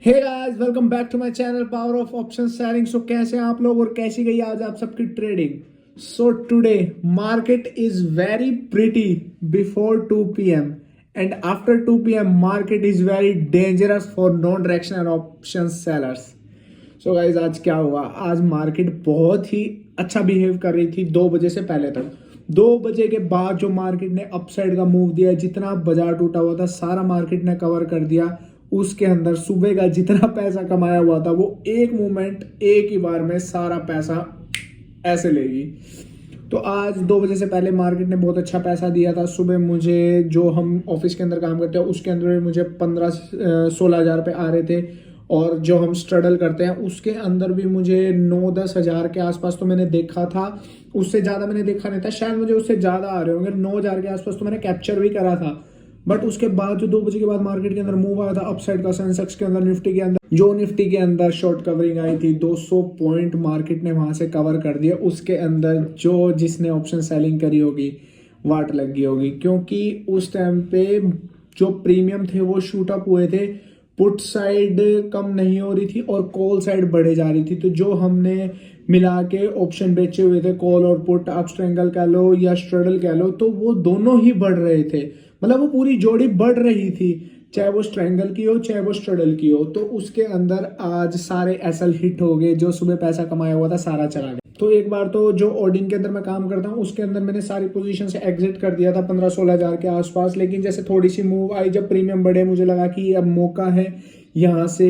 Hey guys, welcome back to my channel power of option selling. So कैसे हैं आप लोग और कैसी गई आज आप सबकी trading. So today market is very pretty before 2 PM and after 2 PM market is very dangerous for non directional option sellers. So guys, आज क्या हुआ। आज मार्केट बहुत ही अच्छा बिहेव कर रही थी 2 बजे से पहले तक। 2 बजे के बाद जो मार्केट ने अपसाइड का मूव दिया, जितना बाजार टूटा हुआ था सारा मार्केट ने कवर कर दिया। उसके अंदर सुबह का जितना पैसा कमाया हुआ था वो एक मोमेंट एक ही बार में सारा पैसा ऐसे लेगी। तो आज 2 बजे से पहले मार्केट ने बहुत अच्छा पैसा दिया था। सुबह मुझे, जो हम ऑफिस के अंदर काम करते हैं उसके अंदर मुझे 15-16 हज़ार रुपये आ रहे थे, और जो हम स्ट्रगल करते हैं उसके अंदर भी मुझे 9-10 हज़ार के आसपास तो मैंने देखा था। उससे ज़्यादा मैंने देखा नहीं था, शायद मुझे उससे ज़्यादा आ रहे होंगे। 9 हज़ार के आसपास तो मैंने कैप्चर भी करा था। बट उसके बाद जो 2 बजे के बाद मार्केट के अंदर मूव आया था अपसाइड का, सेंसेक्स के अंदर, निफ्टी के अंदर शॉर्ट कवरिंग आई थी। 200 पॉइंट मार्केट ने वहां से कवर कर दिया। उसके अंदर जो जिसने ऑप्शन सेलिंग करी होगी वाट लग गई होगी, क्योंकि उस टाइम पे जो प्रीमियम थे वो शूट अप हुए थे। पुट साइड कम नहीं हो रही थी और कॉल साइड बढ़े जा रही थी। तो जो हमने मिला के ऑप्शन बेचे हुए थे, कॉल और पुट, आप स्ट्रेंगल कह लो या स्ट्रडल कह लो, तो वो दोनों ही बढ़ रहे थे। मतलब वो पूरी जोड़ी बढ़ रही थी, चाहे वो स्ट्रेंगल की हो चाहे वो स्ट्रडल की हो। तो उसके अंदर आज सारे एसएल हिट हो गए। जो सुबह पैसा कमाया हुआ था सारा चला गया। तो एक बार तो जो ऑडिंग के अंदर मैं काम करता हूँ उसके अंदर मैंने सारी पोजीशन से एग्जिट कर दिया था 15-16 हज़ार के आसपास। लेकिन जैसे थोड़ी सी मूव आई, जब प्रीमियम बढ़े, मुझे लगा कि अब मौका है यहाँ से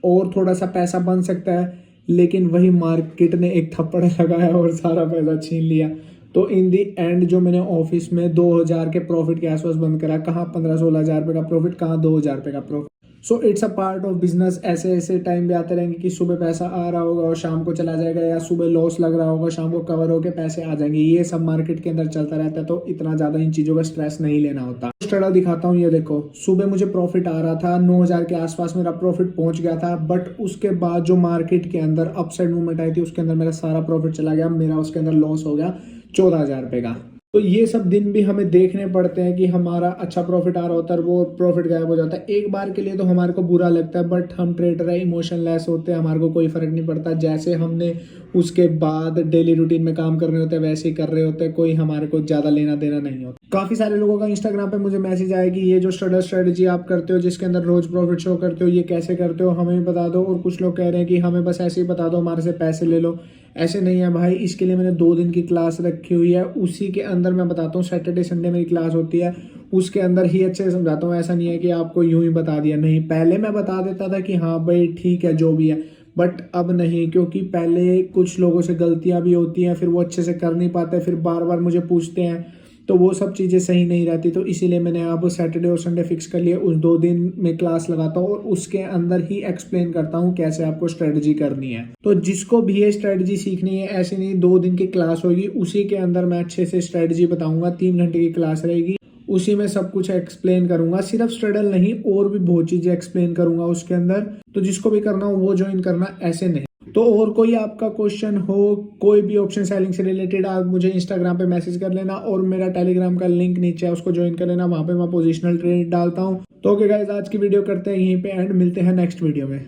और थोड़ा सा पैसा बन सकता है। लेकिन वही मार्केट ने एक थप्पड़ लगाया और सारा पैसा छीन लिया। तो इन दी एंड जो मैंने ऑफिस में 2,000 के प्रॉफिट के आसपास बंद करा, कहाँ 15-16 हज़ार रुपये का प्रॉफिट, कहाँ 2,000 रुपये का profit. So it's a part of business. ऐसे ऐसे टाइम भी आते रहेंगे कि सुबह पैसा आ रहा होगा और शाम को चला जाएगा, या सुबह लॉस लग रहा होगा शाम को कवर होकर पैसे आ जाएंगे। ये सब मार्केट के अंदर चलता रहता है, तो इतना ज्यादा इन चीजों का स्ट्रेस नहीं लेना होता। स्टडी दिखाता हूँ, ये देखो, सुबह मुझे प्रॉफिट आ रहा था 9,000 के आसपास मेरा प्रॉफिट पहुंच गया था। बट उसके बाद जो मार्केट के अंदर अपसाइड मूवमेंट आई थी उसके अंदर मेरा सारा प्रॉफिट चला गया। मेरा उसके अंदर लॉस हो गया 14,000 रुपये का। तो ये सब दिन भी हमें देखने पड़ते हैं कि हमारा अच्छा प्रॉफिट आ रहा होता है और वो प्रॉफिट गायब हो जाता है। एक बार के लिए तो हमारे को बुरा लगता है, बट हम ट्रेडर है, इमोशनलेस होते हैं, हमारे को कोई फर्क नहीं पड़ता। जैसे हमने उसके बाद डेली रूटीन में काम कर रहे होते हैं वैसे ही कर रहे होते हैं, कोई हमारे को ज्यादा लेना देना नहीं होता। काफी सारे लोगों का इंस्टाग्राम पे मुझे मैसेज आया कि ये जो स्ट्रेटजी आप करते हो जिसके अंदर रोज प्रॉफिट शो करते हो, ये कैसे करते हो, हमें भी बता दो। और कुछ लोग कह रहे हैं कि हमें बस ऐसे ही बता दो, हमारे से पैसे ले लो। ऐसे नहीं है भाई, इसके लिए मैंने 2 दिन की क्लास रखी हुई है। उसी के अंदर मैं बताता हूँ, सैटरडे संडे मेरी क्लास होती है, उसके अंदर ही अच्छे से समझाता हूँ। ऐसा नहीं है कि आपको यूं ही बता दिया, नहीं। पहले मैं बता देता था कि हाँ भाई ठीक है जो भी है, बट अब नहीं, क्योंकि पहले कुछ लोगों से गलतियां भी होती हैं, फिर वो अच्छे से कर नहीं पाते, फिर बार बार मुझे पूछते हैं, तो वो सब चीज़ें सही नहीं रहती। तो इसीलिए मैंने अब सैटरडे और संडे फिक्स कर लिए, उस 2 दिन में क्लास लगाता हूँ और उसके अंदर ही एक्सप्लेन करता हूँ कैसे आपको स्ट्रेटजी करनी है। तो जिसको भी ये स्ट्रेटजी सीखनी है, ऐसे नहीं 2 दिन की क्लास होगी, उसी के अंदर मैं अच्छे से स्ट्रेटजी बताऊंगा। 3 घंटे की क्लास रहेगी, उसी में सब कुछ एक्सप्लेन करूंगा। सिर्फ स्ट्रगल नहीं, और भी बहुत चीजें एक्सप्लेन करूंगा उसके अंदर। तो जिसको भी करना हो वो ज्वाइन करना, ऐसे नहीं। तो और कोई आपका क्वेश्चन हो, कोई भी ऑप्शन सेलिंग से रिलेटेड, आप मुझे इंस्टाग्राम पे मैसेज कर लेना, और मेरा टेलीग्राम का लिंक नीचे है, उसको ज्वाइन कर लेना। वहां पे मैं पोजिशनल ट्रेड डालता हूँ। तो ओके गाइस, आज की वीडियो करते हैं यहीं पे एंड, मिलते हैं नेक्स्ट वीडियो में।